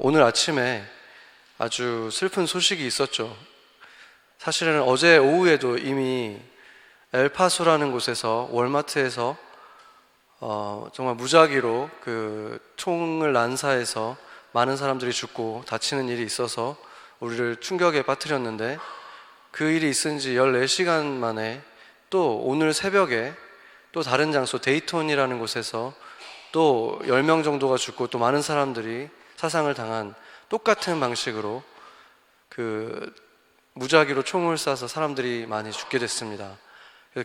오늘 아침에 아주 슬픈 소식이 있었죠. 사실은 어제 오후에도 이미 엘파소라는 곳에서 월마트에서 정말 무작위로 그 총을 난사해서 많은 사람들이 죽고 다치는 일이 있어서 우리를 충격에 빠뜨렸는데, 그 일이 있은 지 14시간 만에 또 오늘 새벽에 또 다른 장소 데이톤이라는 곳에서 또 10명 정도가 죽고 또 많은 사람들이 사상을 당한 똑같은 방식으로 그 무작위로 총을 쏴서 사람들이 많이 죽게 됐습니다.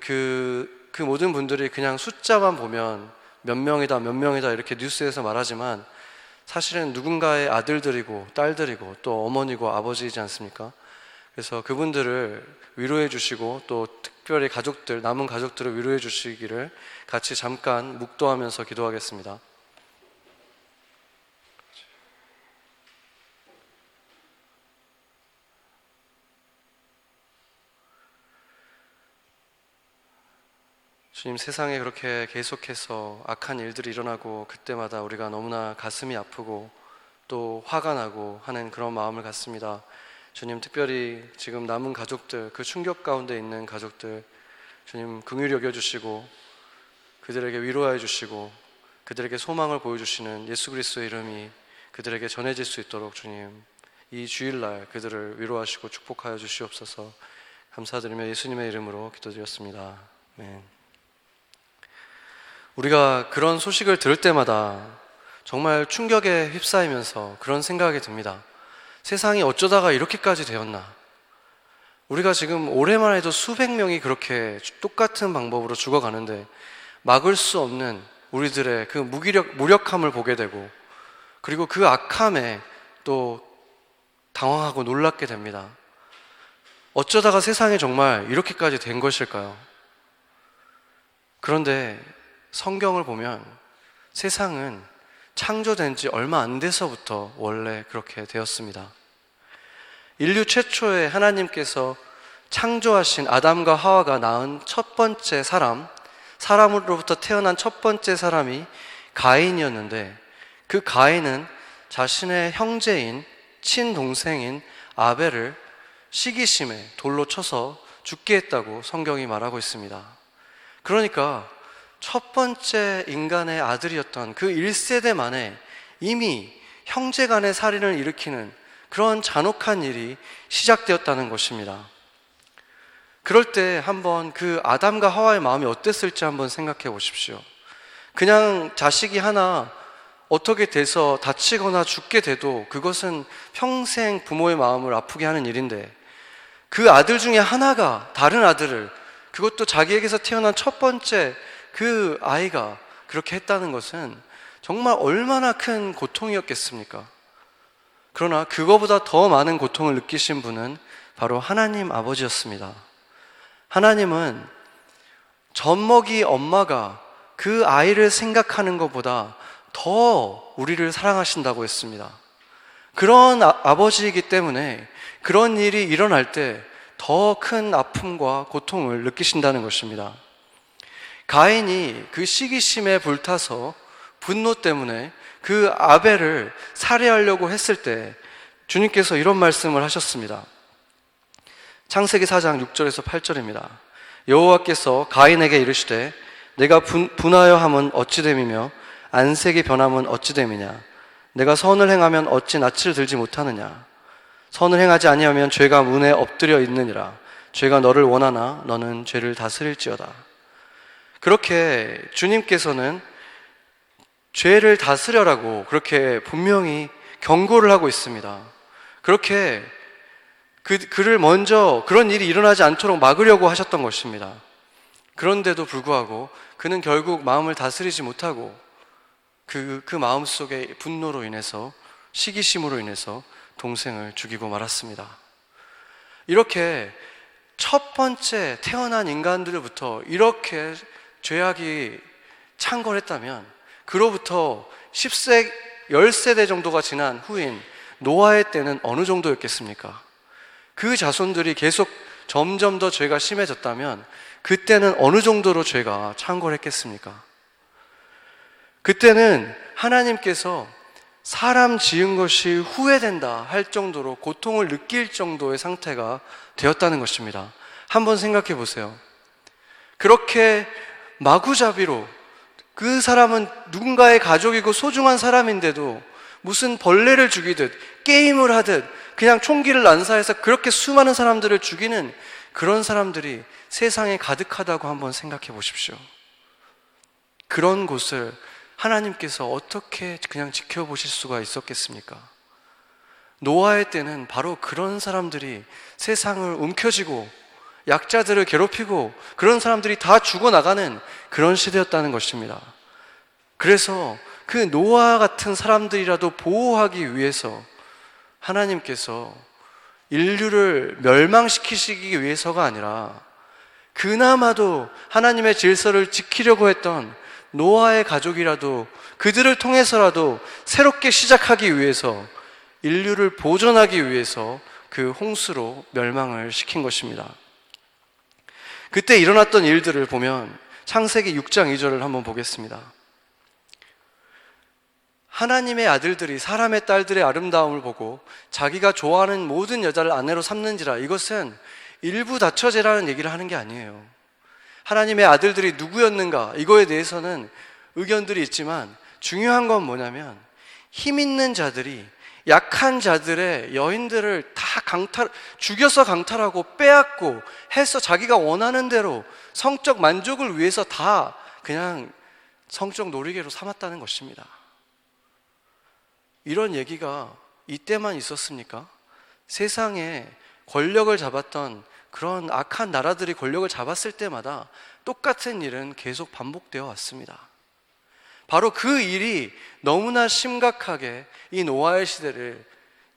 그 모든 분들이 그냥 숫자만 보면 몇 명이다 몇 명이다 이렇게 뉴스에서 말하지만 사실은 누군가의 아들들이고 딸들이고 또 어머니고 아버지이지 않습니까? 그래서 그분들을 위로해 주시고 또 특별히 가족들, 남은 가족들을 위로해 주시기를 같이 잠깐 묵도하면서 기도하겠습니다. 주님, 세상에 그렇게 계속해서 악한 일들이 일어나고 그때마다 우리가 너무나 가슴이 아프고 또 화가 나고 하는 그런 마음을 갖습니다. 주님, 특별히 지금 남은 가족들, 그 충격 가운데 있는 가족들, 주님 긍휼히 여겨주시고 그들에게 위로해 주시고 그들에게 소망을 보여주시는 예수 그리스도의 이름이 그들에게 전해질 수 있도록 주님 이 주일날 그들을 위로하시고 축복하여 주시옵소서. 감사드리며 예수님의 이름으로 기도드렸습니다. 아멘. 우리가 그런 소식을 들을 때마다 정말 충격에 휩싸이면서 그런 생각이 듭니다. 세상이 어쩌다가 이렇게까지 되었나? 우리가 지금 올해만 해도 수백 명이 그렇게 똑같은 방법으로 죽어가는데 막을 수 없는 우리들의 그 무력함을 보게 되고, 그리고 그 악함에 또 당황하고 놀랍게 됩니다. 어쩌다가 세상에 정말 이렇게까지 된 것일까요? 그런데 성경을 보면 세상은 창조된 지 얼마 안 돼서부터 원래 그렇게 되었습니다. 인류 최초에 하나님께서 창조하신 아담과 하와가 낳은 첫 번째 사람으로부터 태어난 첫 번째 사람이 가인이었는데, 그 가인은 자신의 형제인 친동생인 아벨을 시기심에 돌로 쳐서 죽게 했다고 성경이 말하고 있습니다. 그러니까 첫 번째 인간의 아들이었던 그 1세대 만에 이미 형제 간의 살인을 일으키는 그런 잔혹한 일이 시작되었다는 것입니다. 그럴 때 한번 그 아담과 하와의 마음이 어땠을지 한번 생각해 보십시오. 그냥 자식이 하나 어떻게 돼서 다치거나 죽게 돼도 그것은 평생 부모의 마음을 아프게 하는 일인데, 그 아들 중에 하나가 다른 아들을, 그것도 자기에게서 태어난 첫 번째 그 아이가 그렇게 했다는 것은 정말 얼마나 큰 고통이었겠습니까? 그러나 그거보다 더 많은 고통을 느끼신 분은 바로 하나님 아버지였습니다. 하나님은 젖먹이 엄마가 그 아이를 생각하는 것보다 더 우리를 사랑하신다고 했습니다. 그런 아버지이기 때문에 그런 일이 일어날 때 더 큰 아픔과 고통을 느끼신다는 것입니다. 가인이 그 시기심에 불타서 분노 때문에 그 아벨을 살해하려고 했을 때 주님께서 이런 말씀을 하셨습니다. 창세기 4장 6절에서 8절입니다. 여호와께서 가인에게 이르시되 내가 분하여 함은 어찌 됨이며 안색이 변함은 어찌 됨이냐? 내가 선을 행하면 어찌 낯을 들지 못하느냐? 선을 행하지 아니하면 죄가 문에 엎드려 있느니라. 죄가 너를 원하나 너는 죄를 다스릴지어다. 그렇게 주님께서는 죄를 다스려라고 그렇게 분명히 경고를 하고 있습니다. 그렇게 그를 먼저 그런 일이 일어나지 않도록 막으려고 하셨던 것입니다. 그런데도 불구하고 그는 결국 마음을 다스리지 못하고 그 마음 속의 분노로 인해서, 시기심으로 인해서 동생을 죽이고 말았습니다. 이렇게 첫 번째 태어난 인간들부터 이렇게 죄악이 창궐했다면 그로부터 10세대 정도가 지난 후인 노아의 때는 어느 정도였겠습니까? 그 자손들이 계속 점점 더 죄가 심해졌다면 그때는 어느 정도로 죄가 창궐했겠습니까? 그때는 하나님께서 사람 지은 것이 후회된다 할 정도로 고통을 느낄 정도의 상태가 되었다는 것입니다. 한번 생각해 보세요. 그렇게 마구잡이로, 그 사람은 누군가의 가족이고 소중한 사람인데도 무슨 벌레를 죽이듯 게임을 하듯 그냥 총기를 난사해서 그렇게 수많은 사람들을 죽이는 그런 사람들이 세상에 가득하다고 한번 생각해 보십시오. 그런 곳을 하나님께서 어떻게 그냥 지켜보실 수가 있었겠습니까? 노아의 때는 바로 그런 사람들이 세상을 움켜쥐고 약자들을 괴롭히고 그런 사람들이 다 죽어나가는 그런 시대였다는 것입니다. 그래서 그 노아 같은 사람들이라도 보호하기 위해서 하나님께서 인류를 멸망시키시기 위해서가 아니라 그나마도 하나님의 질서를 지키려고 했던 노아의 가족이라도 그들을 통해서라도 새롭게 시작하기 위해서, 인류를 보존하기 위해서 그 홍수로 멸망을 시킨 것입니다. 그때 일어났던 일들을 보면 창세기 6장 2절을 한번 보겠습니다. 하나님의 아들들이 사람의 딸들의 아름다움을 보고 자기가 좋아하는 모든 여자를 아내로 삼는지라. 이것은 일부 다처제라는 얘기를 하는 게 아니에요. 하나님의 아들들이 누구였는가, 이거에 대해서는 의견들이 있지만 중요한 건 뭐냐면, 힘 있는 자들이 약한 자들의 여인들을 다 죽여서 강탈하고 빼앗고 해서 자기가 원하는 대로 성적 만족을 위해서 다 그냥 성적 놀이개로 삼았다는 것입니다. 이런 얘기가 이때만 있었습니까? 세상에 권력을 잡았던 그런 악한 나라들이 권력을 잡았을 때마다 똑같은 일은 계속 반복되어 왔습니다. 바로 그 일이 너무나 심각하게 이 노아의 시대를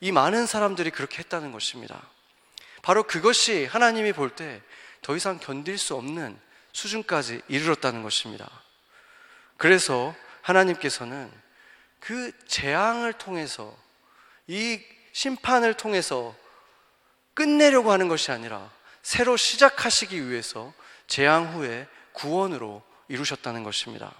이 많은 사람들이 그렇게 했다는 것입니다. 바로 그것이 하나님이 볼 때 더 이상 견딜 수 없는 수준까지 이르렀다는 것입니다. 그래서 하나님께서는 그 재앙을 통해서, 이 심판을 통해서 끝내려고 하는 것이 아니라 새로 시작하시기 위해서 재앙 후에 구원으로 이루셨다는 것입니다.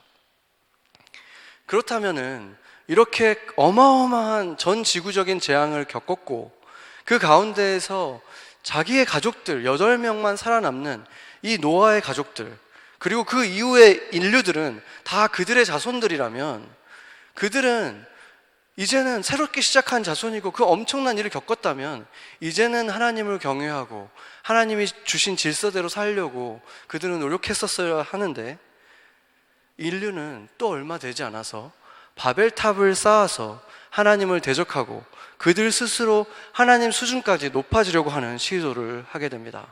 그렇다면은 이렇게 어마어마한 전 지구적인 재앙을 겪었고 그 가운데에서 자기의 가족들 8명만 살아남는 이 노아의 가족들, 그리고 그 이후의 인류들은 다 그들의 자손들이라면, 그들은 이제는 새롭게 시작한 자손이고 그 엄청난 일을 겪었다면 이제는 하나님을 경외하고 하나님이 주신 질서대로 살려고 그들은 노력했었어야 하는데, 인류는 또 얼마 되지 않아서 바벨탑을 쌓아서 하나님을 대적하고 그들 스스로 하나님 수준까지 높아지려고 하는 시도를 하게 됩니다.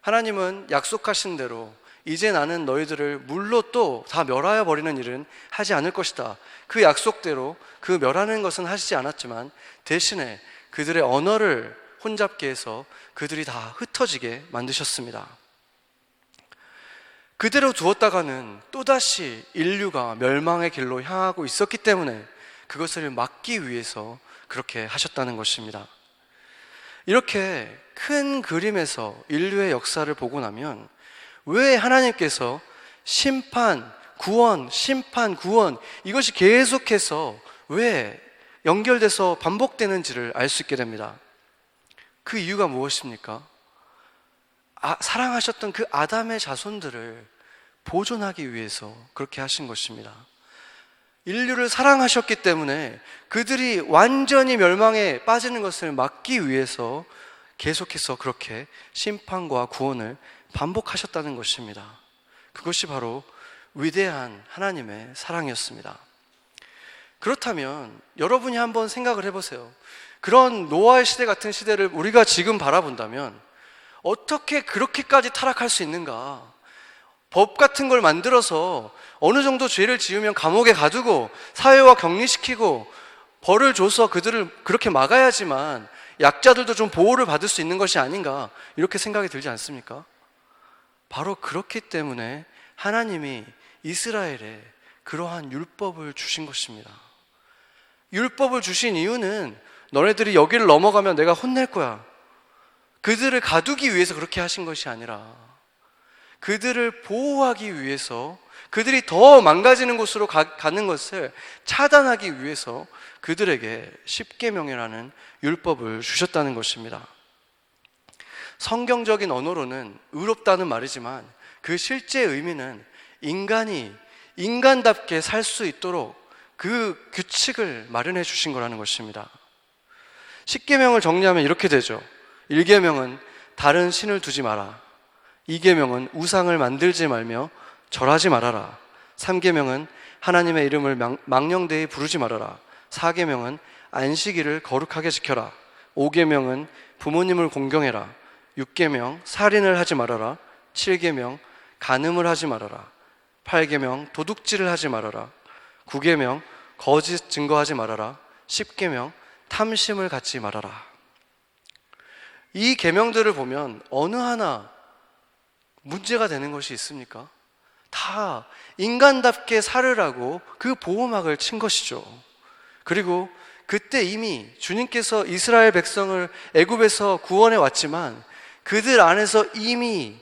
하나님은 약속하신 대로 이제 나는 너희들을 물로 또 다 멸하여 버리는 일은 하지 않을 것이다, 그 약속대로 그 멸하는 것은 하시지 않았지만 대신에 그들의 언어를 혼잡게 해서 그들이 다 흩어지게 만드셨습니다. 그대로 두었다가는 또다시 인류가 멸망의 길로 향하고 있었기 때문에 그것을 막기 위해서 그렇게 하셨다는 것입니다. 이렇게 큰 그림에서 인류의 역사를 보고 나면 왜 하나님께서 심판, 구원, 심판, 구원, 이것이 계속해서 왜 연결돼서 반복되는지를 알 수 있게 됩니다. 그 이유가 무엇입니까? 사랑하셨던 그 아담의 자손들을 보존하기 위해서 그렇게 하신 것입니다. 인류를 사랑하셨기 때문에 그들이 완전히 멸망에 빠지는 것을 막기 위해서 계속해서 그렇게 심판과 구원을 반복하셨다는 것입니다. 그것이 바로 위대한 하나님의 사랑이었습니다. 그렇다면 여러분이 한번 생각을 해보세요. 그런 노아의 시대 같은 시대를 우리가 지금 바라본다면 어떻게 그렇게까지 타락할 수 있는가? 법 같은 걸 만들어서 어느 정도 죄를 지으면 감옥에 가두고 사회화 격리시키고 벌을 줘서 그들을 그렇게 막아야지만 약자들도 좀 보호를 받을 수 있는 것이 아닌가, 이렇게 생각이 들지 않습니까? 바로 그렇기 때문에 하나님이 이스라엘에 그러한 율법을 주신 것입니다. 율법을 주신 이유는 너네들이 여기를 넘어가면 내가 혼낼 거야, 그들을 가두기 위해서 그렇게 하신 것이 아니라 그들을 보호하기 위해서 그들이 더 망가지는 곳으로 가는 것을 차단하기 위해서 그들에게 십계명이라는 율법을 주셨다는 것입니다. 성경적인 언어로는 의롭다는 말이지만 그 실제 의미는 인간이 인간답게 살 수 있도록 그 규칙을 마련해 주신 거라는 것입니다. 십계명을 정리하면 이렇게 되죠. 1계명은 다른 신을 두지 마라. 2계명은 우상을 만들지 말며 절하지 말아라. 3계명은 하나님의 이름을 망령되이 부르지 말아라. 4계명은 안식일을 거룩하게 지켜라. 5계명은 부모님을 공경해라. 6계명 살인을 하지 말아라. 7계명 간음을 하지 말아라. 8계명 도둑질을 하지 말아라. 9계명 거짓 증거하지 말아라. 10계명 탐심을 갖지 말아라. 이 계명들을 보면 어느 하나 문제가 되는 것이 있습니까? 다 인간답게 살으라고 그 보호막을 친 것이죠. 그리고 그때 이미 주님께서 이스라엘 백성을 애굽에서 구원해 왔지만 그들 안에서 이미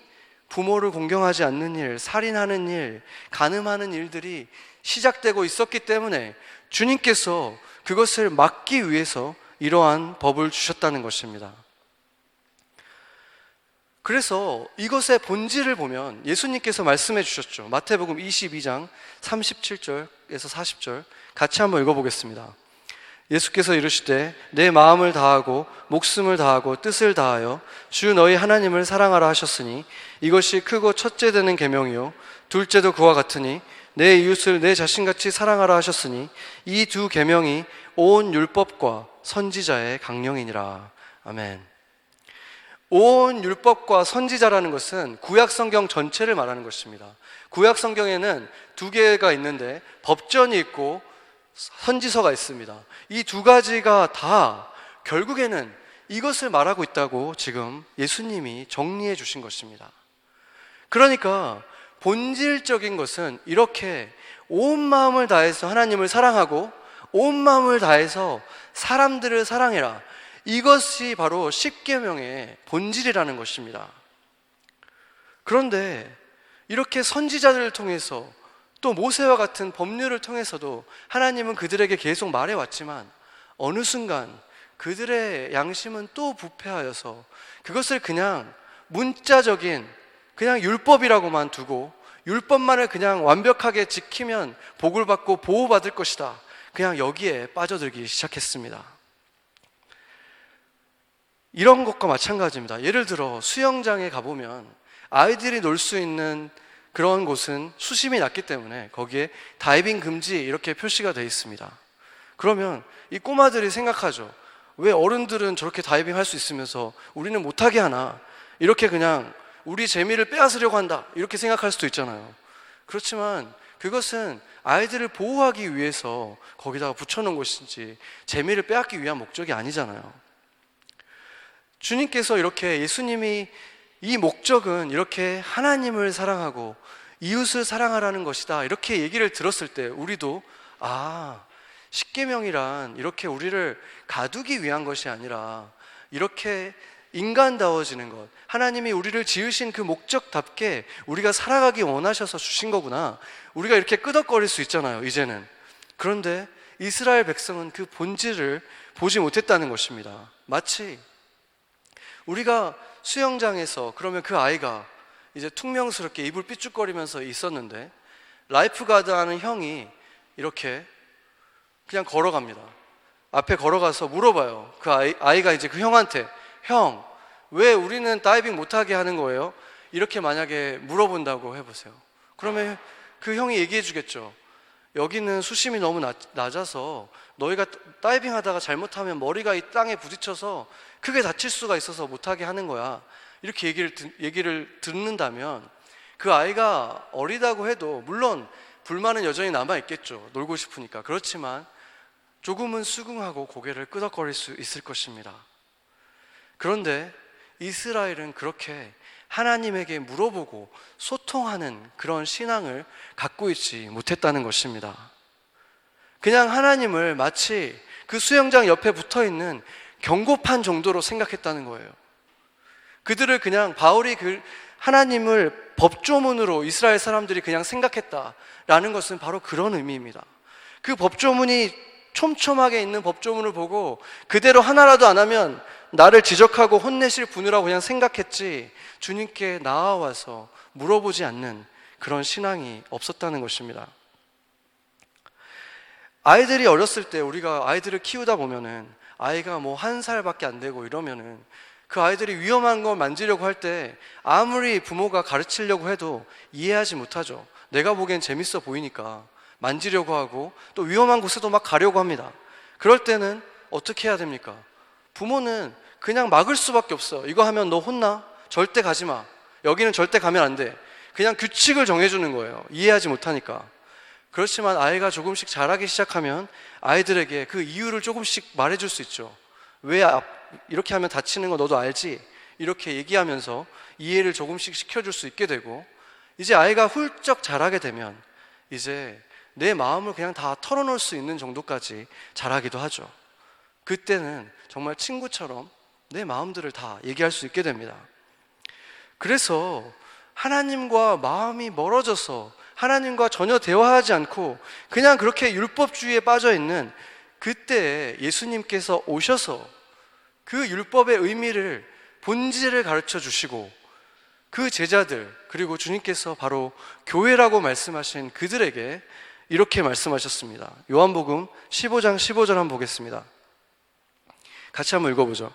부모를 공경하지 않는 일, 살인하는 일, 간음하는 일들이 시작되고 있었기 때문에 주님께서 그것을 막기 위해서 이러한 법을 주셨다는 것입니다. 그래서 이것의 본질을 보면 예수님께서 말씀해 주셨죠. 마태복음 22장 37절에서 40절 같이 한번 읽어보겠습니다. 예수께서 이르시되 내 마음을 다하고 목숨을 다하고 뜻을 다하여 주 너희 하나님을 사랑하라 하셨으니 이것이 크고 첫째 되는 계명이요 둘째도 그와 같으니 내 이웃을 내 자신같이 사랑하라 하셨으니 이 두 계명이 온 율법과 선지자의 강령이니라. 아멘. 온 율법과 선지자라는 것은 구약 성경 전체를 말하는 것입니다. 구약 성경에는 두 개가 있는데 법전이 있고 선지서가 있습니다. 이 두 가지가 다 결국에는 이것을 말하고 있다고 지금 예수님이 정리해 주신 것입니다. 그러니까 본질적인 것은 이렇게 온 마음을 다해서 하나님을 사랑하고 온 마음을 다해서 사람들을 사랑해라. 이것이 바로 십계명의 본질이라는 것입니다. 그런데 이렇게 선지자들을 통해서 또 모세와 같은 법률을 통해서도 하나님은 그들에게 계속 말해왔지만 어느 순간 그들의 양심은 또 부패하여서 그것을 그냥 문자적인 그냥 율법이라고만 두고 율법만을 그냥 완벽하게 지키면 복을 받고 보호받을 것이다. 그냥 여기에 빠져들기 시작했습니다. 이런 것과 마찬가지입니다. 예를 들어 수영장에 가보면 아이들이 놀 수 있는 그런 곳은 수심이 낮기 때문에 거기에 다이빙 금지 이렇게 표시가 되어 있습니다. 그러면 이 꼬마들이 생각하죠. 왜 어른들은 저렇게 다이빙 할 수 있으면서 우리는 못하게 하나? 이렇게 그냥 우리 재미를 빼앗으려고 한다 이렇게 생각할 수도 있잖아요. 그렇지만 그것은 아이들을 보호하기 위해서 거기다가 붙여놓은 것이지 재미를 빼앗기 위한 목적이 아니잖아요. 주님께서 이렇게 예수님이 이 목적은 이렇게 하나님을 사랑하고 이웃을 사랑하라는 것이다 이렇게 얘기를 들었을 때 우리도 십계명이란 이렇게 우리를 가두기 위한 것이 아니라 이렇게 인간다워지는 것, 하나님이 우리를 지으신 그 목적답게 우리가 살아가기 원하셔서 주신 거구나. 우리가 이렇게 끄덕거릴 수 있잖아요, 이제는. 그런데 이스라엘 백성은 그 본질을 보지 못했다는 것입니다. 마치 우리가 수영장에서 그러면 그 아이가 이제 퉁명스럽게 입을 삐죽거리면서 있었는데 라이프가드 하는 형이 이렇게 그냥 걸어갑니다. 앞에 걸어가서 물어봐요. 그 아이가 이제 그 형한테 형, 왜 우리는 다이빙 못하게 하는 거예요? 이렇게 만약에 물어본다고 해보세요. 그러면 그 형이 얘기해 주겠죠. 여기는 수심이 너무 낮아서 너희가 다이빙 하다가 잘못하면 머리가 이 땅에 부딪혀서 크게 다칠 수가 있어서 못하게 하는 거야. 이렇게 얘기를 듣는다면 그 아이가 어리다고 해도 물론 불만은 여전히 남아있겠죠. 놀고 싶으니까. 그렇지만 조금은 수긍하고 고개를 끄덕거릴 수 있을 것입니다. 그런데 이스라엘은 그렇게 하나님에게 물어보고 소통하는 그런 신앙을 갖고 있지 못했다는 것입니다. 그냥 하나님을 마치 그 수영장 옆에 붙어있는 경고판 정도로 생각했다는 거예요. 그들을 그냥 바울이 하나님을 법조문으로 이스라엘 사람들이 그냥 생각했다라는 것은 바로 그런 의미입니다. 그 법조문이 촘촘하게 있는 법조문을 보고 그대로 하나라도 안 하면 나를 지적하고 혼내실 분이라고 그냥 생각했지, 주님께 나아와서 물어보지 않는 그런 신앙이 없었다는 것입니다. 아이들이 어렸을 때 우리가 아이들을 키우다 보면은 아이가 뭐 1살밖에 안 되고 이러면은 그 아이들이 위험한 걸 만지려고 할 때 아무리 부모가 가르치려고 해도 이해하지 못하죠. 내가 보기엔 재밌어 보이니까 만지려고 하고 또 위험한 곳에도 막 가려고 합니다. 그럴 때는 어떻게 해야 됩니까? 부모는 그냥 막을 수밖에 없어. 이거 하면 너 혼나? 절대 가지 마. 여기는 절대 가면 안 돼. 그냥 규칙을 정해주는 거예요. 이해하지 못하니까. 그렇지만 아이가 조금씩 자라기 시작하면 아이들에게 그 이유를 조금씩 말해줄 수 있죠. 왜 이렇게 하면 다치는 거 너도 알지? 이렇게 얘기하면서 이해를 조금씩 시켜줄 수 있게 되고, 이제 아이가 훌쩍 자라게 되면 이제 내 마음을 그냥 다 털어놓을 수 있는 정도까지 자라기도 하죠. 그때는 정말 친구처럼 내 마음들을 다 얘기할 수 있게 됩니다. 그래서 하나님과 마음이 멀어져서 하나님과 전혀 대화하지 않고 그냥 그렇게 율법주의에 빠져있는 그때에 예수님께서 오셔서 그 율법의 의미를, 본질을 가르쳐 주시고 그 제자들, 그리고 주님께서 바로 교회라고 말씀하신 그들에게 이렇게 말씀하셨습니다. 요한복음 15장 15절 한번 보겠습니다. 같이 한번 읽어보죠.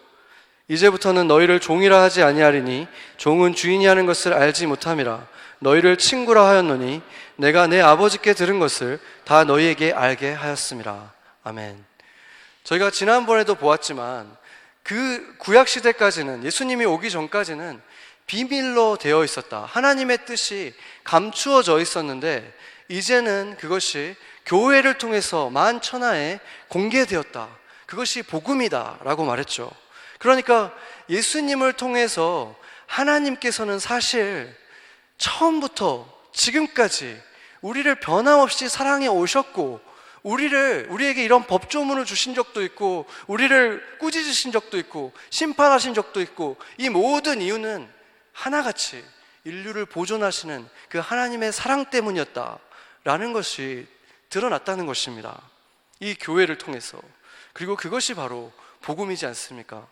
이제부터는 너희를 종이라 하지 아니하리니 종은 주인이 하는 것을 알지 못함이라. 너희를 친구라 하였노니 내가 내 아버지께 들은 것을 다 너희에게 알게 하였음이라. 아멘. 저희가 지난번에도 보았지만 그 구약시대까지는, 예수님이 오기 전까지는 비밀로 되어 있었다. 하나님의 뜻이 감추어져 있었는데 이제는 그것이 교회를 통해서 만천하에 공개되었다. 그것이 복음이다 라고 말했죠. 그러니까 예수님을 통해서 하나님께서는 사실 처음부터 지금까지 우리를 변함없이 사랑해 오셨고, 우리에게 이런 법조문을 주신 적도 있고, 우리를 꾸짖으신 적도 있고, 심판하신 적도 있고, 이 모든 이유는 하나같이 인류를 보존하시는 그 하나님의 사랑 때문이었다라는 것이 드러났다는 것입니다. 이 교회를 통해서. 그리고 그것이 바로 복음이지 않습니까?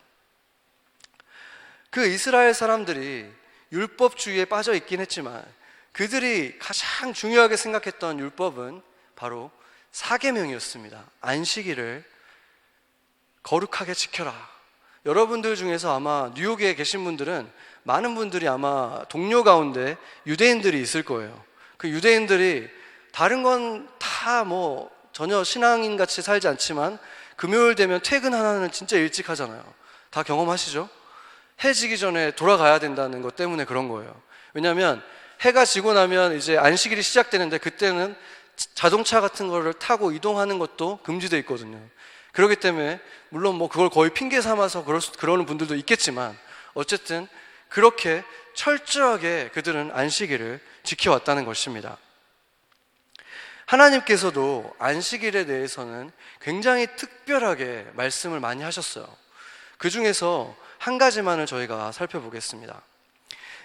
그 이스라엘 사람들이 율법주의에 빠져 있긴 했지만 그들이 가장 중요하게 생각했던 율법은 바로 사계명이었습니다. 안식일을 거룩하게 지켜라. 여러분들 중에서 아마 뉴욕에 계신 분들은 많은 분들이 아마 동료 가운데 유대인들이 있을 거예요. 그 유대인들이 다른 건 다 뭐 전혀 신앙인 같이 살지 않지만 금요일 되면 퇴근 하나는 진짜 일찍 하잖아요. 다 경험하시죠? 해 지기 전에 돌아가야 된다는 것 때문에 그런 거예요. 왜냐하면 해가 지고 나면 이제 안식일이 시작되는데 그때는 자동차 같은 거를 타고 이동하는 것도 금지되어 있거든요. 그렇기 때문에 물론 뭐 그걸 거의 핑계 삼아서 그러는 분들도 있겠지만 어쨌든 그렇게 철저하게 그들은 안식일을 지켜왔다는 것입니다. 하나님께서도 안식일에 대해서는 굉장히 특별하게 말씀을 많이 하셨어요. 그 중에서 한 가지만을 저희가 살펴보겠습니다.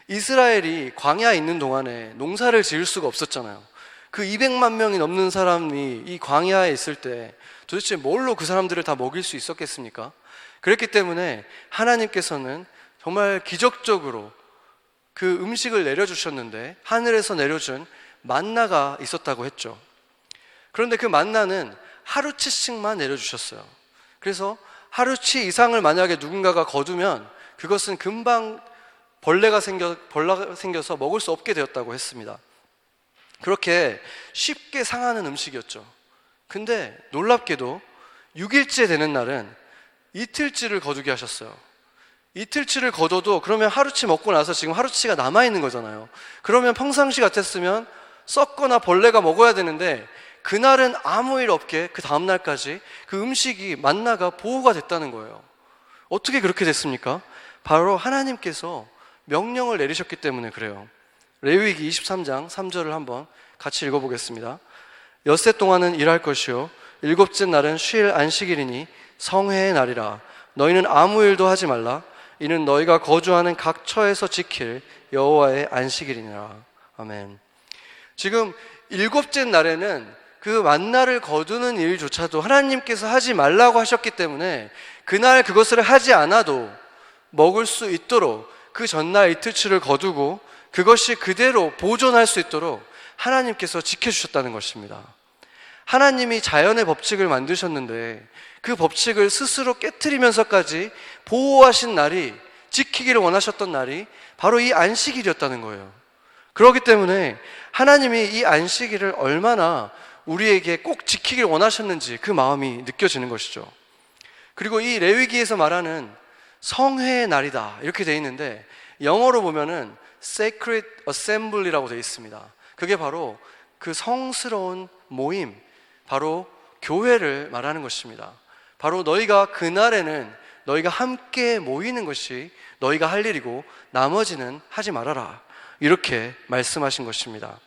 이스라엘이 광야에 있는 동안에 농사를 지을 수가 없었잖아요. 그 200만 명이 넘는 사람이 이 광야에 있을 때 도대체 뭘로 그 사람들을 다 먹일 수 있었겠습니까? 그렇기 때문에 하나님께서는 정말 기적적으로 그 음식을 내려주셨는데 하늘에서 내려준 만나가 있었다고 했죠. 그런데 그 만나는 하루치씩만 내려주셨어요. 그래서 하루치 이상을 만약에 누군가가 거두면 그것은 금방 벌레가 생겨서 먹을 수 없게 되었다고 했습니다. 그렇게 쉽게 상하는 음식이었죠. 근데 놀랍게도 6일째 되는 날은 이틀치를 거두게 하셨어요. 이틀치를 거둬도 그러면 하루치 먹고 나서 지금 하루치가 남아있는 거잖아요. 그러면 평상시 같았으면 썩거나 벌레가 먹어야 되는데 그날은 아무 일 없게 그 다음날까지 그 음식이 만나가 보호가 됐다는 거예요. 어떻게 그렇게 됐습니까? 바로 하나님께서 명령을 내리셨기 때문에 그래요. 레위기 23장 3절을 한번 같이 읽어보겠습니다. 엿새 동안은 일할 것이요 일곱째 날은 쉴 안식일이니 성회의 날이라. 너희는 아무 일도 하지 말라. 이는 너희가 거주하는 각 처에서 지킬 여호와의 안식일이니라. 아멘. 지금 일곱째 날에는 그 만나를 거두는 일조차도 하나님께서 하지 말라고 하셨기 때문에 그날 그것을 하지 않아도 먹을 수 있도록 그 전날 이틀치를 거두고 그것이 그대로 보존할 수 있도록 하나님께서 지켜주셨다는 것입니다. 하나님이 자연의 법칙을 만드셨는데 그 법칙을 스스로 깨트리면서까지 보호하신 날이, 지키기를 원하셨던 날이 바로 이 안식일이었다는 거예요. 그렇기 때문에 하나님이 이 안식일을 얼마나 우리에게 꼭 지키길 원하셨는지 그 마음이 느껴지는 것이죠. 그리고 이 레위기에서 말하는 성회의 날이다 이렇게 되어 있는데 영어로 보면은 Sacred Assembly라고 되어 있습니다. 그게 바로 그 성스러운 모임, 바로 교회를 말하는 것입니다. 바로 너희가 그날에는 너희가 함께 모이는 것이 너희가 할 일이고 나머지는 하지 말아라 이렇게 말씀하신 것입니다.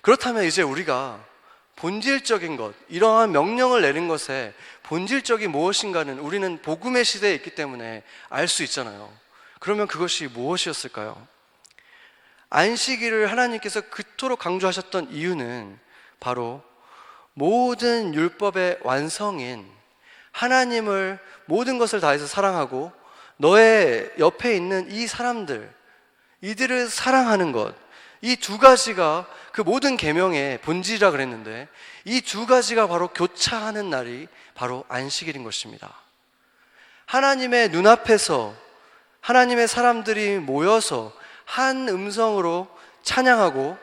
그렇다면 이제 우리가 본질적인 것, 이러한 명령을 내린 것에 본질적인 무엇인가는 우리는 복음의 시대에 있기 때문에 알 수 있잖아요. 그러면 그것이 무엇이었을까요? 안식일을 하나님께서 그토록 강조하셨던 이유는 바로 모든 율법의 완성인 하나님을 모든 것을 다해서 사랑하고 너의 옆에 있는 이 사람들, 이들을 사랑하는 것, 이 두 가지가 그 모든 계명의 본질이라 그랬는데 이 두 가지가 바로 교차하는 날이 바로 안식일인 것입니다. 하나님의 눈앞에서 하나님의 사람들이 모여서 한 음성으로 찬양하고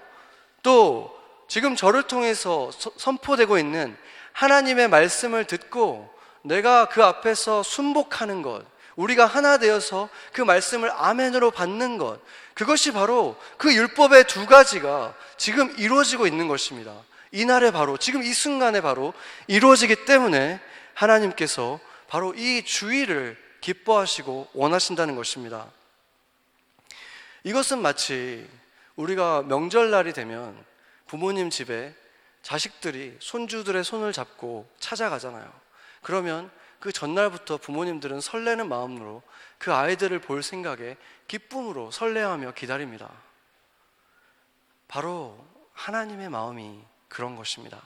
또 지금 저를 통해서 선포되고 있는 하나님의 말씀을 듣고 내가 그 앞에서 순복하는 것, 우리가 하나 되어서 그 말씀을 아멘으로 받는 것, 그것이 바로 그 율법의 두 가지가 지금 이루어지고 있는 것입니다. 이날에 바로 지금 이 순간에 바로 이루어지기 때문에 하나님께서 바로 이 주일을 기뻐하시고 원하신다는 것입니다. 이것은 마치 우리가 명절날이 되면 부모님 집에 자식들이 손주들의 손을 잡고 찾아가잖아요. 그러면 그 전날부터 부모님들은 설레는 마음으로 그 아이들을 볼 생각에 기쁨으로 설레하며 기다립니다. 바로 하나님의 마음이 그런 것입니다.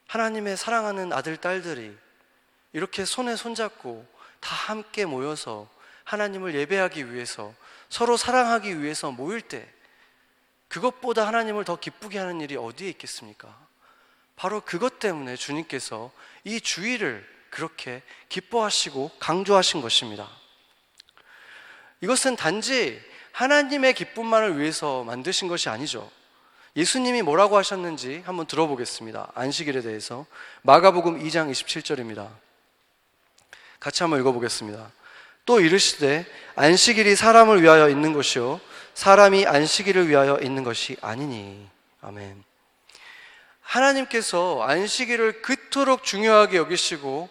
하나님의 사랑하는 아들, 딸들이 이렇게 손에 손잡고 다 함께 모여서 하나님을 예배하기 위해서, 서로 사랑하기 위해서 모일 때 그것보다 하나님을 더 기쁘게 하는 일이 어디에 있겠습니까? 바로 그것 때문에 주님께서 이 주일을 그렇게 기뻐하시고 강조하신 것입니다. 이것은 단지 하나님의 기쁨만을 위해서 만드신 것이 아니죠. 예수님이 뭐라고 하셨는지 한번 들어보겠습니다. 안식일에 대해서 마가복음 2장 27절입니다. 같이 한번 읽어보겠습니다. 또 이르시되 안식일이 사람을 위하여 있는 것이요 사람이 안식일을 위하여 있는 것이 아니니. 아멘. 하나님께서 안식일을 그토록 중요하게 여기시고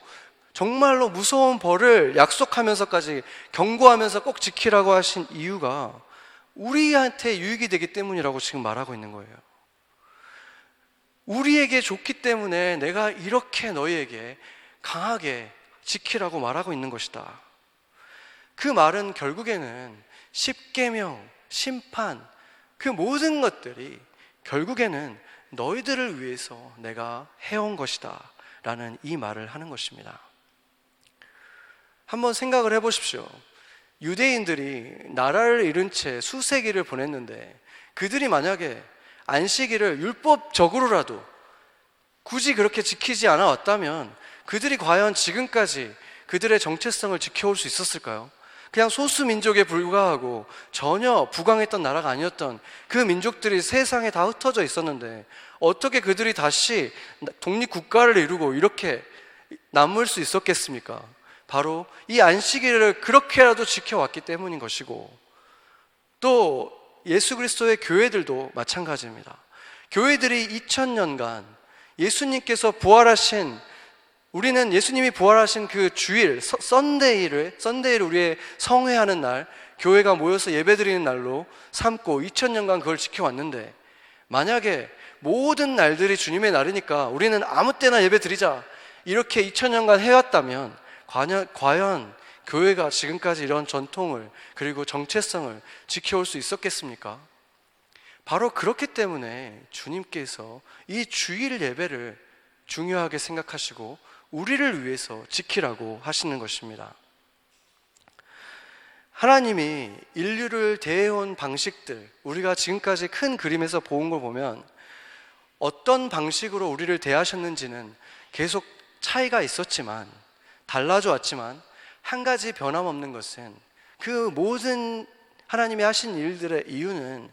정말로 무서운 벌을 약속하면서까지 경고하면서 꼭 지키라고 하신 이유가 우리한테 유익이 되기 때문이라고 지금 말하고 있는 거예요. 우리에게 좋기 때문에 내가 이렇게 너희에게 강하게 지키라고 말하고 있는 것이다. 그 말은 결국에는 십계명, 심판, 그 모든 것들이 결국에는 너희들을 위해서 내가 해온 것이다 라는 이 말을 하는 것입니다. 한번 생각을 해보십시오. 유대인들이 나라를 잃은 채 수세기를 보냈는데 그들이 만약에 안식일을 율법적으로라도 굳이 그렇게 지키지 않아 왔다면 그들이 과연 지금까지 그들의 정체성을 지켜올 수 있었을까요? 그냥 소수 민족에 불과하고 전혀 부강했던 나라가 아니었던 그 민족들이 세상에 다 흩어져 있었는데 어떻게 그들이 다시 독립국가를 이루고 이렇게 남을 수 있었겠습니까? 바로 이 안식일을 그렇게라도 지켜왔기 때문인 것이고, 또 예수 그리스도의 교회들도 마찬가지입니다. 교회들이 2000년간 예수님께서 부활하신, 우리는 예수님이 부활하신 그 주일 썬데이를 우리의 성회하는 날, 교회가 모여서 예배드리는 날로 삼고 2000년간 그걸 지켜왔는데, 만약에 모든 날들이 주님의 날이니까 우리는 아무 때나 예배드리자 이렇게 2000년간 해왔다면 과연 교회가 지금까지 이런 전통을 그리고 정체성을 지켜올 수 있었겠습니까? 바로 그렇기 때문에 주님께서 이 주일 예배를 중요하게 생각하시고 우리를 위해서 지키라고 하시는 것입니다. 하나님이 인류를 대해온 방식들, 우리가 지금까지 큰 그림에서 본 걸 보면 어떤 방식으로 우리를 대하셨는지는 계속 차이가 있었지만, 달라져 왔지만, 한 가지 변함없는 것은 그 모든 하나님이 하신 일들의 이유는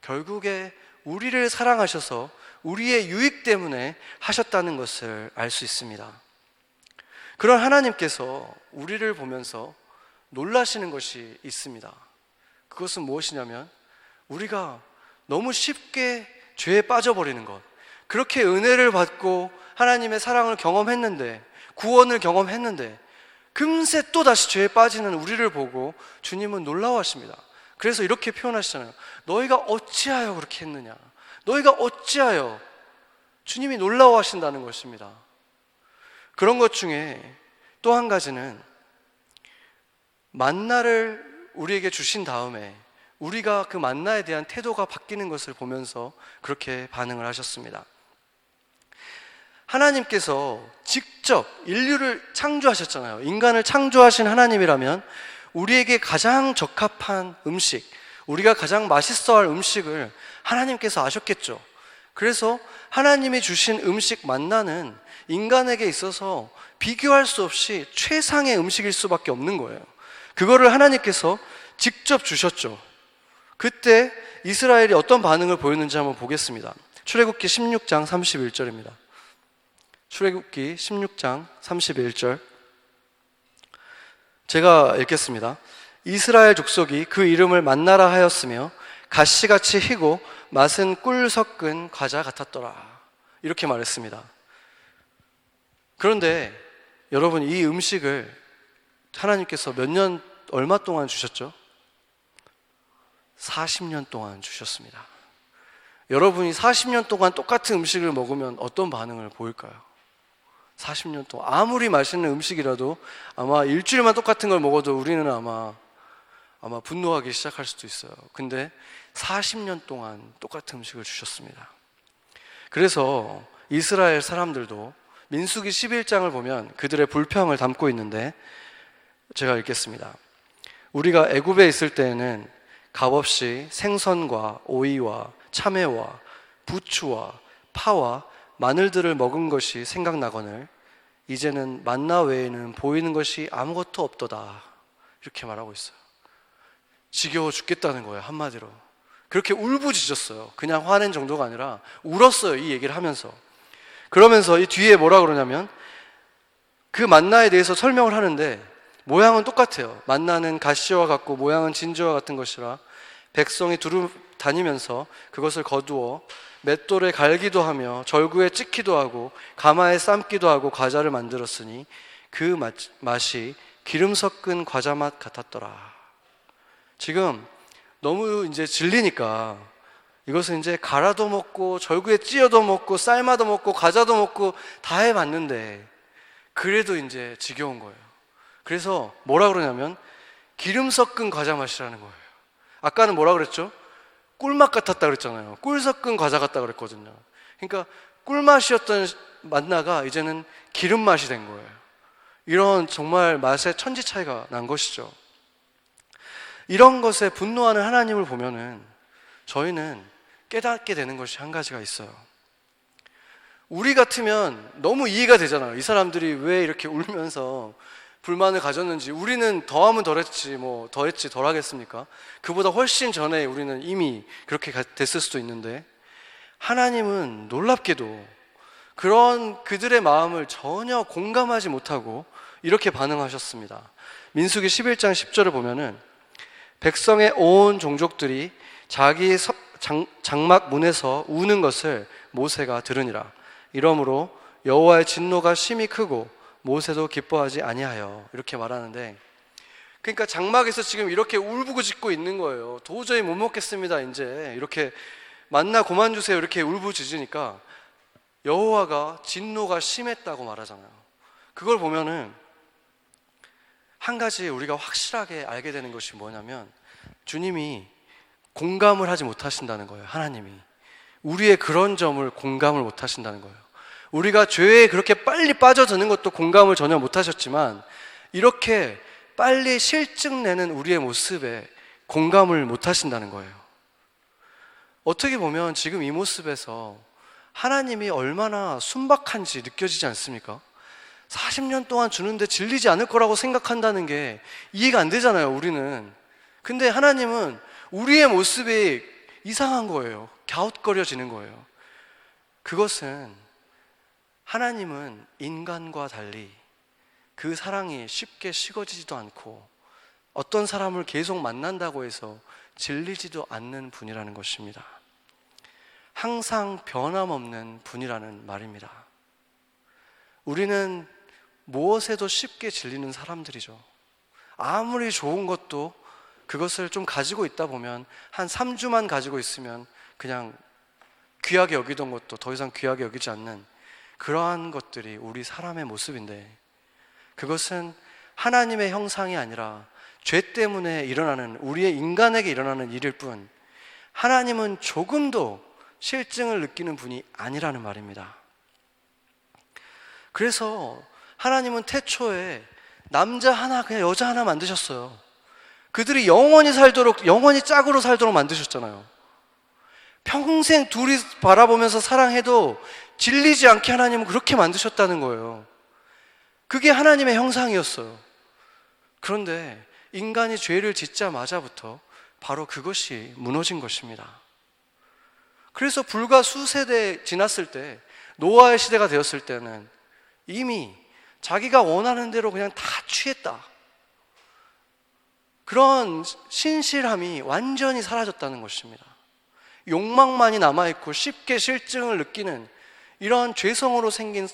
결국에 우리를 사랑하셔서 우리의 유익 때문에 하셨다는 것을 알 수 있습니다. 그런 하나님께서 우리를 보면서 놀라시는 것이 있습니다. 그것은 무엇이냐면 우리가 너무 쉽게 죄에 빠져버리는 것, 그렇게 은혜를 받고 하나님의 사랑을 경험했는데, 구원을 경험했는데 금세 또 다시 죄에 빠지는 우리를 보고 주님은 놀라워하십니다. 그래서 이렇게 표현하시잖아요. 너희가 어찌하여 그렇게 했느냐, 너희가 어찌하여. 주님이 놀라워하신다는 것입니다. 그런 것 중에 또 한 가지는 만나를 우리에게 주신 다음에 우리가 그 만나에 대한 태도가 바뀌는 것을 보면서 그렇게 반응을 하셨습니다. 하나님께서 직접 인류를 창조하셨잖아요. 인간을 창조하신 하나님이라면 우리에게 가장 적합한 음식, 우리가 가장 맛있어할 음식을 하나님께서 아셨겠죠. 그래서 하나님이 주신 음식 만나는 인간에게 있어서 비교할 수 없이 최상의 음식일 수밖에 없는 거예요. 그거를 하나님께서 직접 주셨죠. 그때 이스라엘이 어떤 반응을 보였는지 한번 보겠습니다. 출애굽기 16장 31절입니다. 출애굽기 16장 31절 제가 읽겠습니다. 이스라엘 족속이 그 이름을 만나라 하였으며 가시같이 희고 맛은 꿀 섞은 과자 같았더라, 이렇게 말했습니다. 그런데 여러분, 이 음식을 하나님께서 얼마 동안 주셨죠? 40년 동안 주셨습니다. 여러분이 40년 동안 똑같은 음식을 먹으면 어떤 반응을 보일까요? 40년 동안 아무리 맛있는 음식이라도 아마 일주일만 똑같은 걸 먹어도 우리는 아마 분노하기 시작할 수도 있어요. 근데 40년 동안 똑같은 음식을 주셨습니다. 그래서 이스라엘 사람들도 민수기 11장을 보면 그들의 불평을 담고 있는데 제가 읽겠습니다. 우리가 애굽에 있을 때에는 값없이 생선과 오이와 참외와 부추와 파와 마늘들을 먹은 것이 생각나거늘 이제는 만나 외에는 보이는 것이 아무것도 없도다, 이렇게 말하고 있어요. 지겨워 죽겠다는 거예요, 한마디로. 그렇게 울부짖었어요. 그냥 화낸 정도가 아니라 울었어요, 이 얘기를 하면서. 그러면서 이 뒤에 뭐라 그러냐면 그 만나에 대해서 설명을 하는데 모양은 똑같아요. 만나는 가시와 같고 모양은 진주와 같은 것이라 백성이 두루 다니면서 그것을 거두어 맷돌에 갈기도 하며 절구에 찍기도 하고 가마에 삶기도 하고 과자를 만들었으니 그 맛이 기름 섞은 과자 맛 같았더라. 지금 너무 이제 질리니까 이것은 이제 갈아도 먹고 절구에 찧어도 먹고 삶아도 먹고 과자도 먹고 다 해봤는데 그래도 이제 지겨운 거예요. 그래서 뭐라 그러냐면 기름 섞은 과자 맛이라는 거예요. 아까는 뭐라 그랬죠? 꿀맛 같았다 그랬잖아요. 꿀 섞은 과자 같다 그랬거든요. 그러니까 꿀맛이었던 만나가 이제는 기름 맛이 된 거예요. 이런 정말 맛의 천지 차이가 난 것이죠. 이런 것에 분노하는 하나님을 보면은 저희는 깨닫게 되는 것이 한 가지가 있어요. 우리 같으면 너무 이해가 되잖아요. 이 사람들이 왜 이렇게 울면서 불만을 가졌는지. 우리는 더하면 덜했지 뭐 더했지 덜하겠습니까? 그보다 훨씬 전에 우리는 이미 그렇게 됐을 수도 있는데 하나님은 놀랍게도 그런 그들의 마음을 전혀 공감하지 못하고 이렇게 반응하셨습니다. 민수기 11장 10절을 보면은 백성의 온 종족들이 자기 장막 문에서 우는 것을 모세가 들으니라. 이러므로 여호와의 진노가 심히 크고 모세도 기뻐하지 아니하여, 이렇게 말하는데, 그러니까 장막에서 지금 이렇게 울부짖고 있는 거예요. 도저히 못 먹겠습니다. 이제 이렇게 만나 그만 주세요. 이렇게 울부짖으니까 여호와가 진노가 심했다고 말하잖아요. 그걸 보면은 한 가지 우리가 확실하게 알게 되는 것이 뭐냐면 주님이 공감을 하지 못하신다는 거예요. 하나님이 우리의 그런 점을 공감을 못하신다는 거예요. 우리가 죄에 그렇게 빨리 빠져드는 것도 공감을 전혀 못하셨지만 이렇게 빨리 실증내는 우리의 모습에 공감을 못하신다는 거예요. 어떻게 보면 지금 이 모습에서 하나님이 얼마나 순박한지 느껴지지 않습니까? 40년 동안 주는데 질리지 않을 거라고 생각한다는 게 이해가 안 되잖아요, 우리는. 근데 하나님은 우리의 모습이 이상한 거예요. 갸웃거려지는 거예요. 그것은 하나님은 인간과 달리 그 사랑이 쉽게 식어지지도 않고 어떤 사람을 계속 만난다고 해서 질리지도 않는 분이라는 것입니다. 항상 변함없는 분이라는 말입니다. 우리는 무엇에도 쉽게 질리는 사람들이죠. 아무리 좋은 것도 그것을 좀 가지고 있다 보면 한 3주만 가지고 있으면 그냥 귀하게 여기던 것도 더 이상 귀하게 여기지 않는 그러한 것들이 우리 사람의 모습인데, 그것은 하나님의 형상이 아니라 죄 때문에 일어나는, 우리의 인간에게 일어나는 일일 뿐 하나님은 조금도 실증을 느끼는 분이 아니라는 말입니다. 그래서 하나님은 태초에 남자 하나, 그냥 여자 하나 만드셨어요. 그들이 영원히 살도록, 영원히 짝으로 살도록 만드셨잖아요. 평생 둘이 바라보면서 사랑해도 질리지 않게 하나님은 그렇게 만드셨다는 거예요. 그게 하나님의 형상이었어요. 그런데 인간이 죄를 짓자마자부터 바로 그것이 무너진 것입니다. 그래서 불과 수세대 지났을 때, 노아의 시대가 되었을 때는 이미 자기가 원하는 대로 그냥 다 취했다, 그런 신실함이 완전히 사라졌다는 것입니다. 욕망만이 남아있고 쉽게 실증을 느끼는 이런 죄성으로 생긴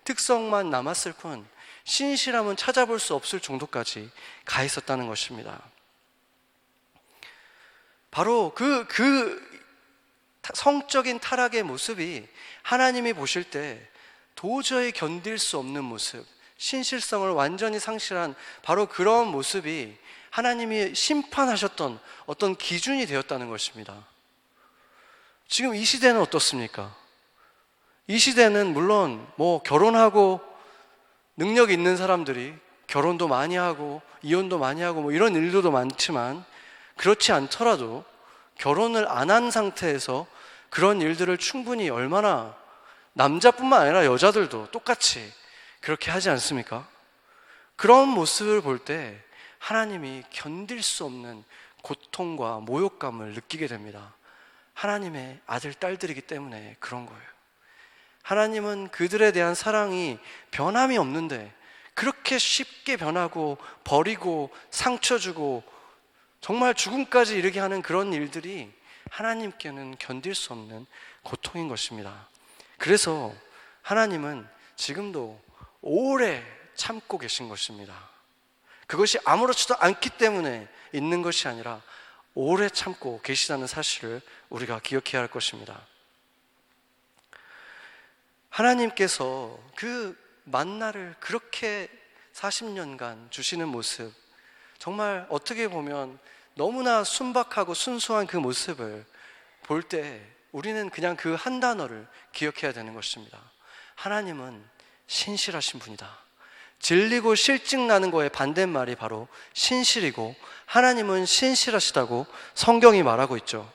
특성만 남았을 뿐 신실함은 찾아볼 수 없을 정도까지 가 있었다는 것입니다. 바로 그 성적인 타락의 모습이 하나님이 보실 때 도저히 견딜 수 없는 모습, 신실성을 완전히 상실한 바로 그런 모습이 하나님이 심판하셨던 어떤 기준이 되었다는 것입니다. 지금 이 시대는 어떻습니까? 이 시대는 물론 결혼하고 능력 있는 사람들이 결혼도 많이 하고 이혼도 많이 하고 이런 일들도 많지만, 그렇지 않더라도 결혼을 안 한 상태에서 그런 일들을 충분히, 얼마나 남자뿐만 아니라 여자들도 똑같이 그렇게 하지 않습니까? 그런 모습을 볼 때 하나님이 견딜 수 없는 고통과 모욕감을 느끼게 됩니다. 하나님의 아들, 딸들이기 때문에 그런 거예요. 하나님은 그들에 대한 사랑이 변함이 없는데 그렇게 쉽게 변하고 버리고 상처 주고 정말 죽음까지 이르게 하는 그런 일들이 하나님께는 견딜 수 없는 고통인 것입니다. 그래서 하나님은 지금도 오래 참고 계신 것입니다. 그것이 아무렇지도 않기 때문에 있는 것이 아니라 오래 참고 계시다는 사실을 우리가 기억해야 할 것입니다. 하나님께서 그 만나를 그렇게 40년간 주시는 모습, 정말 어떻게 보면 너무나 순박하고 순수한 그 모습을 볼 때 우리는 그냥 그 한 단어를 기억해야 되는 것입니다. 하나님은 신실하신 분이다. 질리고 실증나는 거에 반대말이 바로 신실이고, 하나님은 신실하시다고 성경이 말하고 있죠.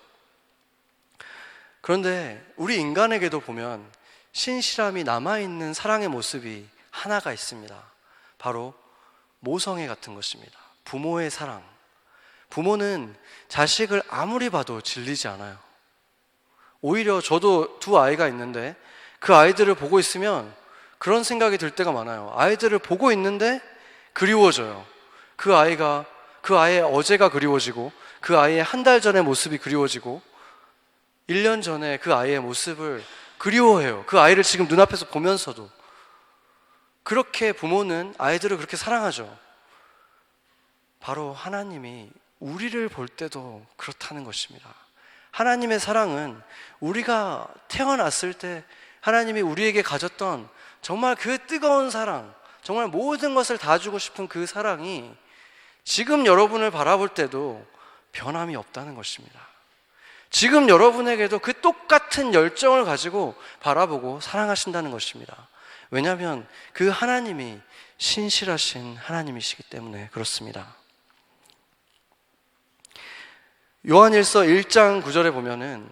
그런데 우리 인간에게도 보면 신실함이 남아있는 사랑의 모습이 하나가 있습니다. 바로 모성애 같은 것입니다. 부모의 사랑. 부모는 자식을 아무리 봐도 질리지 않아요. 오히려 저도 두 아이가 있는데 그 아이들을 보고 있으면 그런 생각이 들 때가 많아요. 아이들을 보고 있는데 그리워져요. 그 아이의 어제가 그리워지고, 그 아이의 한 달 전의 모습이 그리워지고, 1년 전에 그 아이의 모습을 그리워해요. 그 아이를 지금 눈앞에서 보면서도. 그렇게 부모는 아이들을 그렇게 사랑하죠. 바로 하나님이 우리를 볼 때도 그렇다는 것입니다. 하나님의 사랑은 우리가 태어났을 때 하나님이 우리에게 가졌던 정말 그 뜨거운 사랑, 정말 모든 것을 다 주고 싶은 그 사랑이 지금 여러분을 바라볼 때도 변함이 없다는 것입니다. 지금 여러분에게도 그 똑같은 열정을 가지고 바라보고 사랑하신다는 것입니다. 왜냐하면 그 하나님이 신실하신 하나님이시기 때문에 그렇습니다. 요한일서 1장 9절에 보면은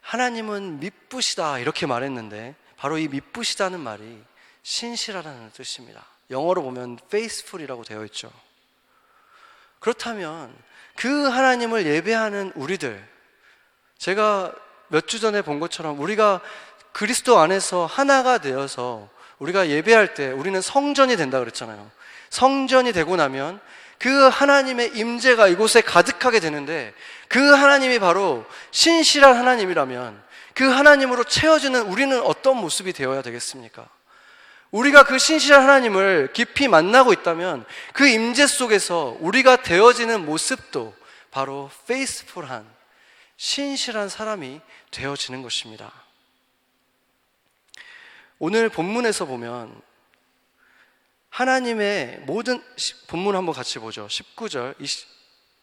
하나님은 미쁘시다 이렇게 말했는데, 바로 이 미쁘시다는 말이 신실하다는 뜻입니다. 영어로 보면 faithful이라고 되어 있죠. 그렇다면 그 하나님을 예배하는 우리들, 제가 몇 주 전에 본 것처럼 우리가 그리스도 안에서 하나가 되어서 우리가 예배할 때 우리는 성전이 된다 그랬잖아요. 성전이 되고 나면 그 하나님의 임재가 이곳에 가득하게 되는데, 그 하나님이 바로 신실한 하나님이라면 그 하나님으로 채워지는 우리는 어떤 모습이 되어야 되겠습니까? 우리가 그 신실한 하나님을 깊이 만나고 있다면 그 임재 속에서 우리가 되어지는 모습도 바로 faithful한, 신실한 사람이 되어지는 것입니다. 오늘 본문에서 보면 하나님의 모든, 본문 한번 같이 보죠. 18절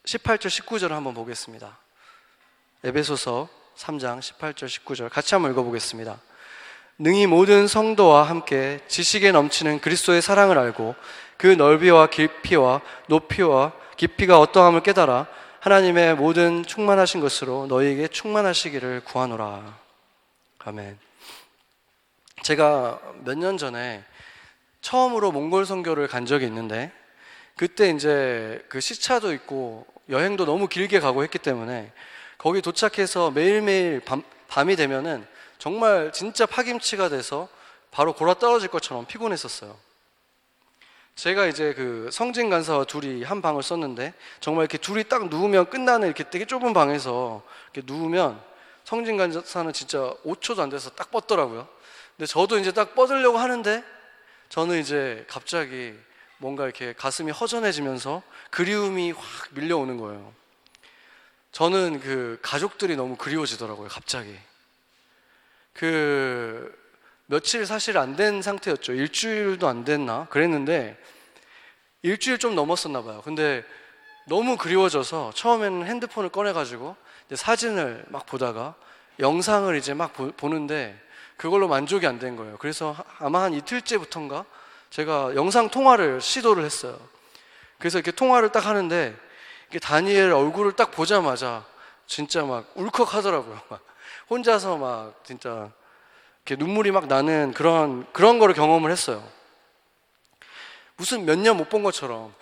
19절을 한번 보겠습니다. 에베소서 3장 18절 19절 같이 한번 읽어보겠습니다. 능히 모든 성도와 함께 지식에 넘치는 그리스도의 사랑을 알고 그 넓이와 깊이와 높이와 깊이가 어떠함을 깨달아 하나님의 모든 충만하신 것으로 너희에게 충만하시기를 구하노라. 아멘. 제가 몇 년 전에 처음으로 몽골 선교를 간 적이 있는데, 그때 이제 그 시차도 있고 여행도 너무 길게 가고 했기 때문에 거기 도착해서 매일매일 밤이 되면은 정말 진짜 파김치가 돼서 바로 골아 떨어질 것처럼 피곤했었어요. 제가 이제 그 성진 간사와 둘이 한 방을 썼는데, 정말 이렇게 둘이 딱 누우면 끝나는 이렇게 되게 좁은 방에서 이렇게 누우면 성진 간사는 진짜 5초도 안 돼서 딱 뻗더라고요. 근데 저도 이제 딱 뻗으려고 하는데 저는 이제 갑자기 뭔가 이렇게 가슴이 허전해지면서 그리움이 확 밀려오는 거예요. 저는 그 가족들이 너무 그리워지더라고요, 갑자기. 그 며칠 사실 안 된 상태였죠. 일주일도 안 됐나 그랬는데, 일주일 좀 넘었었나 봐요. 근데 너무 그리워져서 처음에는 핸드폰을 꺼내가지고 사진을 막 보다가 영상을 이제 막 보는데 그걸로 만족이 안 된 거예요. 그래서 아마 한 이틀째부터인가 제가 영상 통화를 시도를 했어요. 그래서 이렇게 통화를 딱 하는데 이렇게 다니엘 얼굴을 딱 보자마자 진짜 막 울컥하더라고요. 막 혼자서 막 진짜 이렇게 눈물이 막 나는 그런 거를 경험을 했어요. 무슨 몇 년 못 본 것처럼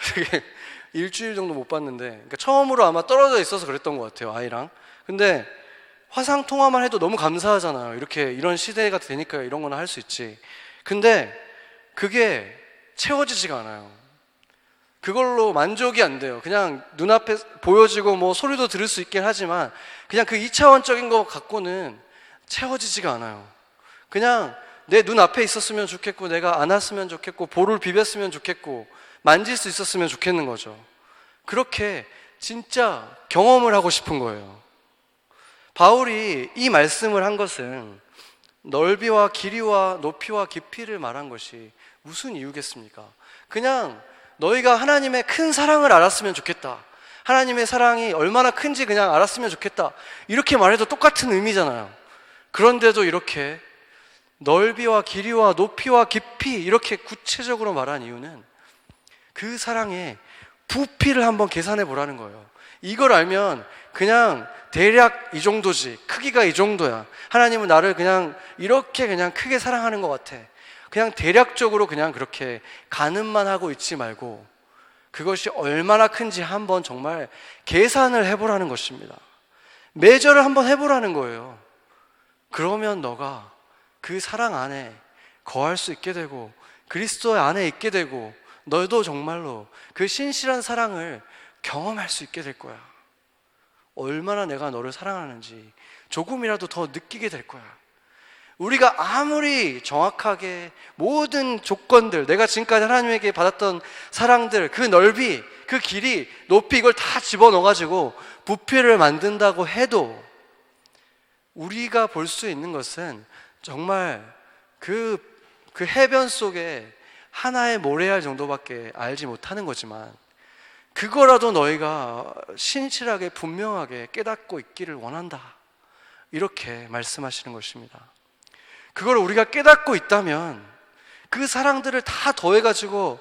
일주일 정도 못 봤는데, 그러니까 처음으로 아마 떨어져 있어서 그랬던 것 같아요, 아이랑. 근데 화상 통화만 해도 너무 감사하잖아요. 이렇게 이런 시대가 되니까 이런 거나 할 수 있지. 근데 그게 채워지지가 않아요. 그걸로 만족이 안 돼요. 그냥 눈앞에 보여지고 뭐 소리도 들을 수 있긴 하지만 그냥 그 2차원적인 거 갖고는 채워지지가 않아요. 그냥 내 눈앞에 있었으면 좋겠고, 내가 안았으면 좋겠고, 볼을 비볐으면 좋겠고, 만질 수 있었으면 좋겠는 거죠. 그렇게 진짜 경험을 하고 싶은 거예요. 바울이 이 말씀을 한 것은 넓이와 길이와 높이와 깊이를 말한 것이 무슨 이유겠습니까? 그냥 너희가 하나님의 큰 사랑을 알았으면 좋겠다, 하나님의 사랑이 얼마나 큰지 그냥 알았으면 좋겠다, 이렇게 말해도 똑같은 의미잖아요. 그런데도 이렇게 넓이와 길이와 높이와 깊이 이렇게 구체적으로 말한 이유는 그 사랑의 부피를 한번 계산해 보라는 거예요. 이걸 알면 그냥 대략 이 정도지, 크기가 이 정도야, 하나님은 나를 그냥 이렇게 그냥 크게 사랑하는 것 같아, 그냥 대략적으로 그냥 그렇게 가늠만 하고 있지 말고 그것이 얼마나 큰지 한번 정말 계산을 해보라는 것입니다. 매절을 한번 해보라는 거예요. 그러면 너가 그 사랑 안에 거할 수 있게 되고 그리스도 안에 있게 되고 너도 정말로 그 신실한 사랑을 경험할 수 있게 될 거야. 얼마나 내가 너를 사랑하는지 조금이라도 더 느끼게 될 거야. 우리가 아무리 정확하게 모든 조건들, 내가 지금까지 하나님에게 받았던 사랑들, 그 넓이, 그 길이, 높이, 이걸 다 집어넣어가지고 부피를 만든다고 해도 우리가 볼 수 있는 것은 정말 그 해변 속에 하나의 모래알 정도밖에 알지 못하는 거지만, 그거라도 너희가 신실하게 분명하게 깨닫고 있기를 원한다. 이렇게 말씀하시는 것입니다. 그걸 우리가 깨닫고 있다면 그 사랑들을 다 더해가지고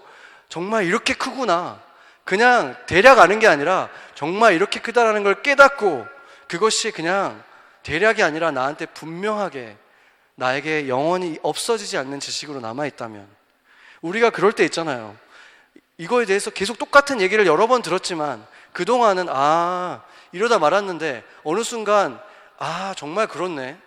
정말 이렇게 크구나, 그냥 대략 아는 게 아니라 정말 이렇게 크다라는 걸 깨닫고 그것이 그냥 대략이 아니라 나한테 분명하게 나에게 영원히 없어지지 않는 지식으로 남아있다면, 우리가 그럴 때 있잖아요. 이거에 대해서 계속 똑같은 얘기를 여러 번 들었지만 그동안은 이러다 말았는데 어느 순간 정말 그렇네,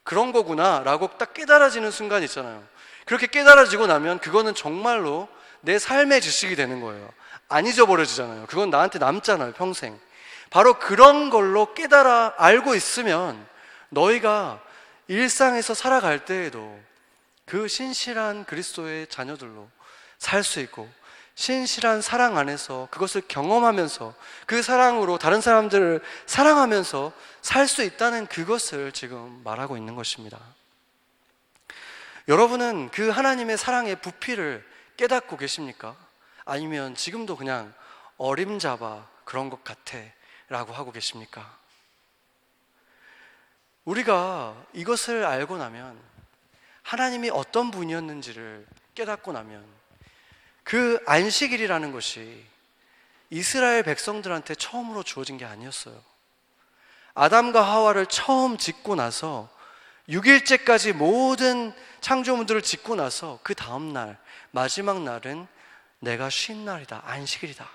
그런 거구나 라고 딱 깨달아지는 순간 있잖아요. 그렇게 깨달아지고 나면 그거는 정말로 내 삶의 지식이 되는 거예요. 안 잊어버려지잖아요. 그건 나한테 남잖아요, 평생. 바로 그런 걸로 깨달아 알고 있으면 너희가 일상에서 살아갈 때에도 그 신실한 그리스도의 자녀들로 살 수 있고, 신실한 사랑 안에서 그것을 경험하면서 그 사랑으로 다른 사람들을 사랑하면서 살 수 있다는 그것을 지금 말하고 있는 것입니다. 여러분은 그 하나님의 사랑의 부피를 깨닫고 계십니까? 아니면 지금도 그냥 어림잡아 그런 것 같아 라고 하고 계십니까? 우리가 이것을 알고 나면, 하나님이 어떤 분이었는지를 깨닫고 나면, 그 안식일이라는 것이 이스라엘 백성들한테 처음으로 주어진 게 아니었어요. 아담과 하와를 처음 짓고 나서 6일째까지 모든 창조물들을 짓고 나서 그 다음 날, 마지막 날은 내가 쉰 날이다, 안식일이다.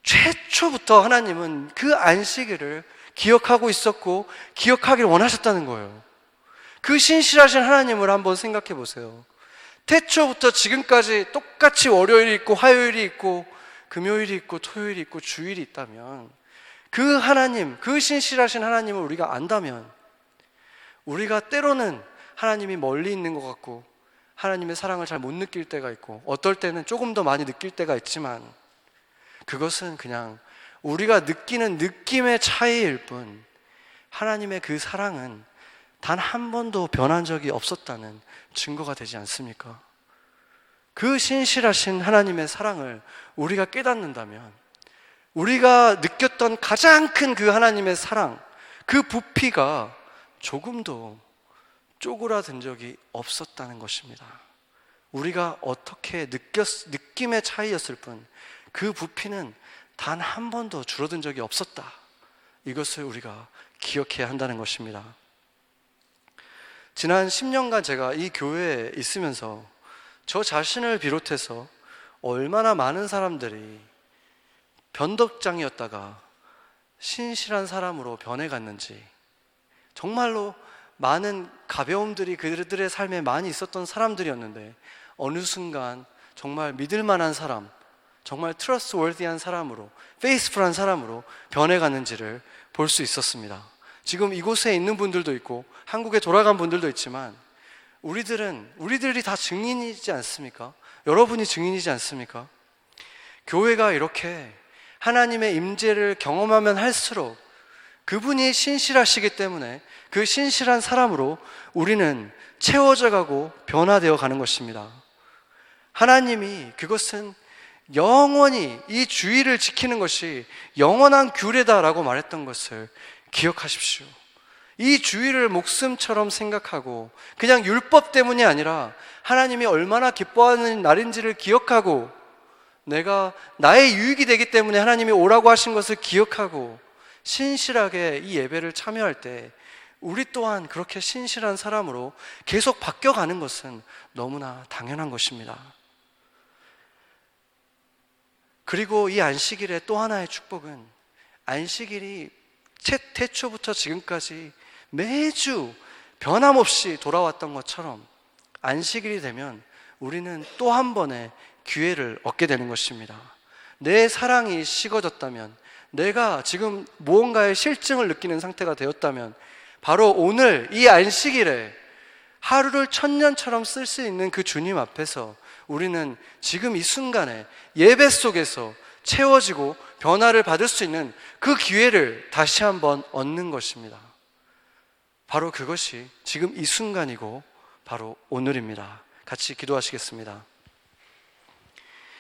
최초부터 하나님은 그 안식일을 기억하고 있었고 기억하기를 원하셨다는 거예요. 그 신실하신 하나님을 한번 생각해 보세요. 태초부터 지금까지 똑같이 월요일이 있고 화요일이 있고 금요일이 있고 토요일이 있고 주일이 있다면, 그 하나님, 그 신실하신 하나님을 우리가 안다면, 우리가 때로는 하나님이 멀리 있는 것 같고 하나님의 사랑을 잘 못 느낄 때가 있고 어떨 때는 조금 더 많이 느낄 때가 있지만, 그것은 그냥 우리가 느끼는 느낌의 차이일 뿐, 하나님의 그 사랑은 단 한 번도 변한 적이 없었다는 증거가 되지 않습니까? 그 신실하신 하나님의 사랑을 우리가 깨닫는다면, 우리가 느꼈던 가장 큰 그 하나님의 사랑, 그 부피가 조금도 쪼그라든 적이 없었다는 것입니다. 우리가 어떻게 느낌의 차이였을 뿐 그 부피는 단 한 번도 줄어든 적이 없었다. 이것을 우리가 기억해야 한다는 것입니다. 지난 10년간 제가 이 교회에 있으면서 저 자신을 비롯해서 얼마나 많은 사람들이 변덕장이었다가 신실한 사람으로 변해갔는지, 정말로 많은 가벼움들이 그들의 삶에 많이 있었던 사람들이었는데 어느 순간 정말 믿을 만한 사람, 정말 트러스트워디한 사람으로, 페이스풀한 사람으로 변해갔는지를 볼 수 있었습니다. 지금 이곳에 있는 분들도 있고 한국에 돌아간 분들도 있지만 우리들이 다 증인이지 않습니까? 여러분이 증인이지 않습니까? 교회가 이렇게 하나님의 임재를 경험하면 할수록 그분이 신실하시기 때문에 그 신실한 사람으로 우리는 채워져 가고 변화되어 가는 것입니다. 하나님이 그것은 영원히 이 주의를 지키는 것이 영원한 규례다라고 말했던 것을 기억하십시오. 이 주의를 목숨처럼 생각하고 그냥 율법 때문이 아니라 하나님이 얼마나 기뻐하는 날인지를 기억하고, 내가 나의 유익이 되기 때문에 하나님이 오라고 하신 것을 기억하고 신실하게 이 예배를 참여할 때 우리 또한 그렇게 신실한 사람으로 계속 바뀌어가는 것은 너무나 당연한 것입니다. 그리고 이 안식일의 또 하나의 축복은, 안식일이 태초부터 지금까지 매주 변함없이 돌아왔던 것처럼 안식일이 되면 우리는 또 한 번의 기회를 얻게 되는 것입니다. 내 사랑이 식어졌다면, 내가 지금 무언가의 실증을 느끼는 상태가 되었다면, 바로 오늘 이 안식일에 하루를 천년처럼 쓸 수 있는 그 주님 앞에서 우리는 지금 이 순간에 예배 속에서 채워지고 변화를 받을 수 있는 그 기회를 다시 한번 얻는 것입니다. 바로 그것이 지금 이 순간이고 바로 오늘입니다. 같이 기도하시겠습니다.